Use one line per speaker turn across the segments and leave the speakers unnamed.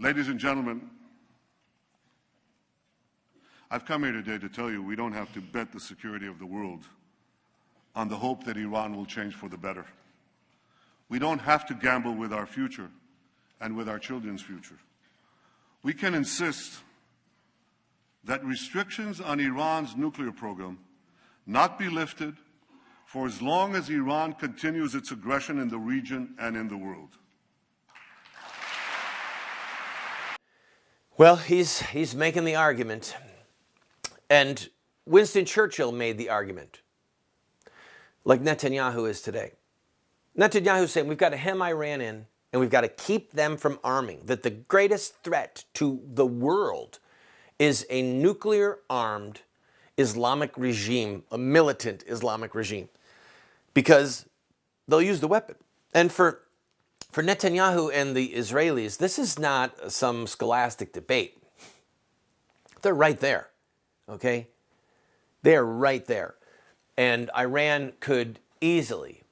Ladies and gentlemen, I've come here today to tell you we don't have to bet the security of the world on the hope that Iran will change for the better. We don't have to gamble with our future and with our children's future. We can insist that restrictions on Iran's nuclear program not be lifted for as long as Iran continues its aggression in the region and in the world.
Well, he's making the argument. And Winston Churchill made the argument, like Netanyahu is today. Netanyahu is saying we've got to hem Iran in and we've got to keep them from arming, that the greatest threat to the world is a nuclear-armed Islamic regime, a militant Islamic regime, because they'll use the weapon. And for Netanyahu and the Israelis, this is not some scholastic debate. They're right there, okay? They're right there. And Iran could easily,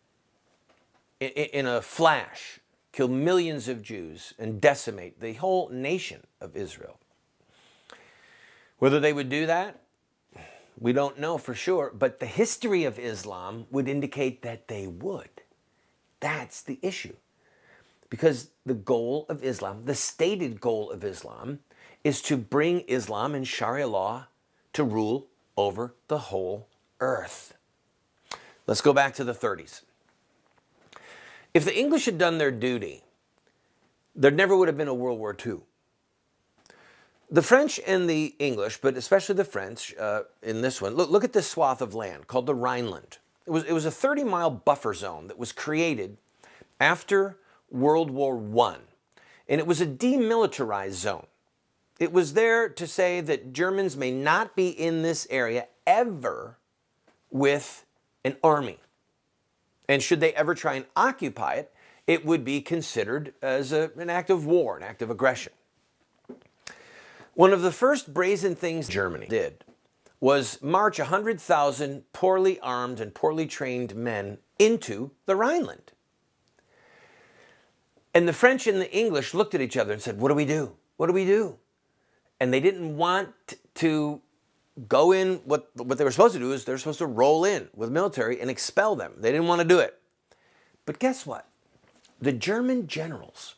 in a flash, kill millions of Jews and decimate the whole nation of Israel. Whether they would do that, we don't know for sure, but the history of Islam would indicate that they would. That's the issue. Because the goal of Islam, the stated goal of Islam, is to bring Islam and Sharia law to rule over the whole earth. Let's go back to the 30s. If the English had done their duty, there never would have been a World War II. The French and the English, but especially the French in this one, look at this swath of land called the Rhineland. It was a 30-mile buffer zone that was created after World War I, and it was a demilitarized zone. It was there to say that Germans may not be in this area ever with an army. And should they ever try and occupy it, it would be considered as an act of war, an act of aggression. One of the first brazen things Germany did was march 100,000 poorly armed and poorly trained men into the Rhineland. And the French and the English looked at each other and said, what do we do? What do we do? And they didn't want to go in. What they were supposed to do is they're supposed to roll in with military and expel them. They didn't want to do it. But guess what? The German generals,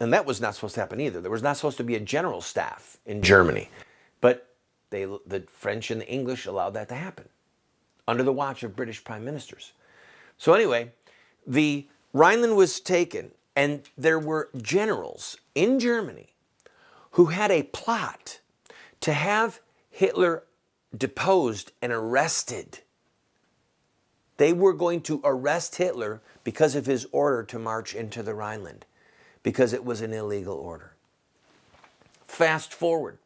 and that was not supposed to happen either. There was not supposed to be a general staff in Germany. But the French and the English allowed that to happen under the watch of British prime ministers. So anyway, the Rhineland was taken, and there were generals in Germany who had a plot to have Hitler deposed and arrested. They were going to arrest Hitler because of his order to march into the Rhineland, because it was an illegal order. Fast forward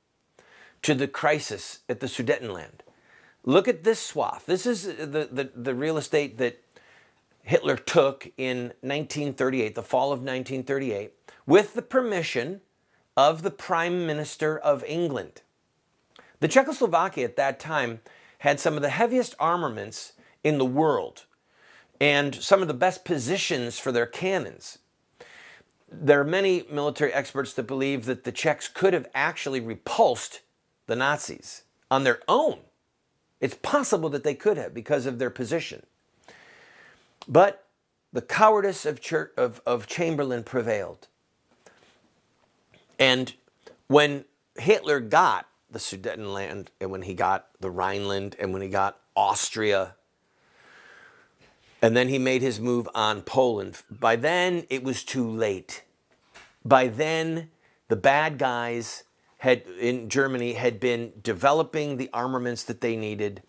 to the crisis at the Sudetenland. Look at this swath. This is the real estate that Hitler took in 1938, the fall of 1938, with the permission of the Prime Minister of England. The Czechoslovakia at that time had some of the heaviest armaments in the world and some of the best positions for their cannons. There are many military experts that believe that the Czechs could have actually repulsed the Nazis on their own. It's possible that they could have because of their position. But the cowardice of Chamberlain prevailed. And when Hitler got the Sudetenland, and when he got the Rhineland, and when he got Austria, and then he made his move on Poland, by then it was too late. By then, the bad guys in Germany had been developing the armaments that they needed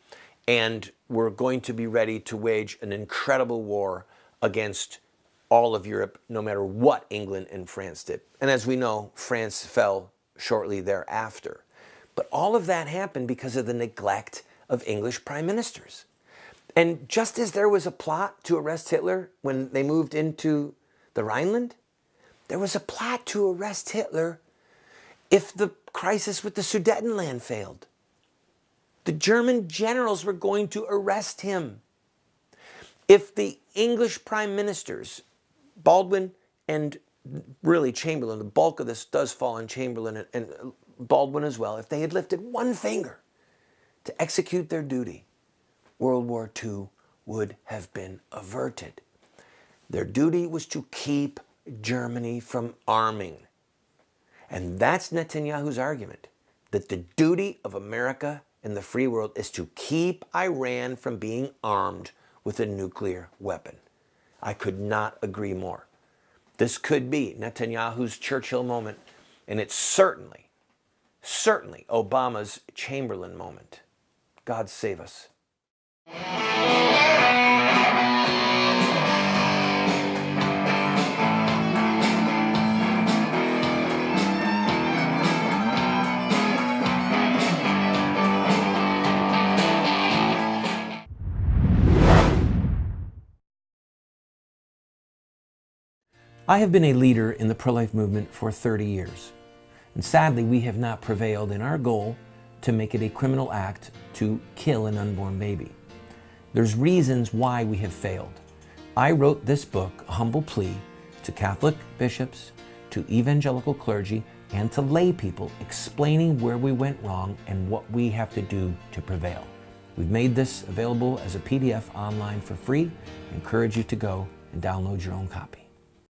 and were going to be ready to wage an incredible war against all of Europe, no matter what England and France did. And as we know, France fell shortly thereafter. But all of that happened because of the neglect of English prime ministers. And just as there was a plot to arrest Hitler when they moved into the Rhineland, there was a plot to arrest Hitler if the crisis with the Sudetenland failed. The German generals were going to arrest him. If the English prime ministers, Baldwin and really Chamberlain, the bulk of this does fall on Chamberlain and Baldwin as well, if they had lifted one finger to execute their duty, World War II would have been averted. Their duty was to keep Germany from arming. And that's Netanyahu's argument, that the duty of America and the free world is to keep Iran from being armed with a nuclear weapon. I could not agree more. This could be Netanyahu's Churchill moment, and it's certainly Obama's Chamberlain moment. God save us. I have been a leader in the pro-life movement for 30 years. And sadly, we have not prevailed in our goal to make it a criminal act to kill an unborn baby. There's reasons why we have failed. I wrote this book, A Humble Plea, to Catholic bishops, to evangelical clergy, and to lay people, explaining where we went wrong and what we have to do to prevail. We've made this available as a PDF online for free. I encourage you to go and download your own copy.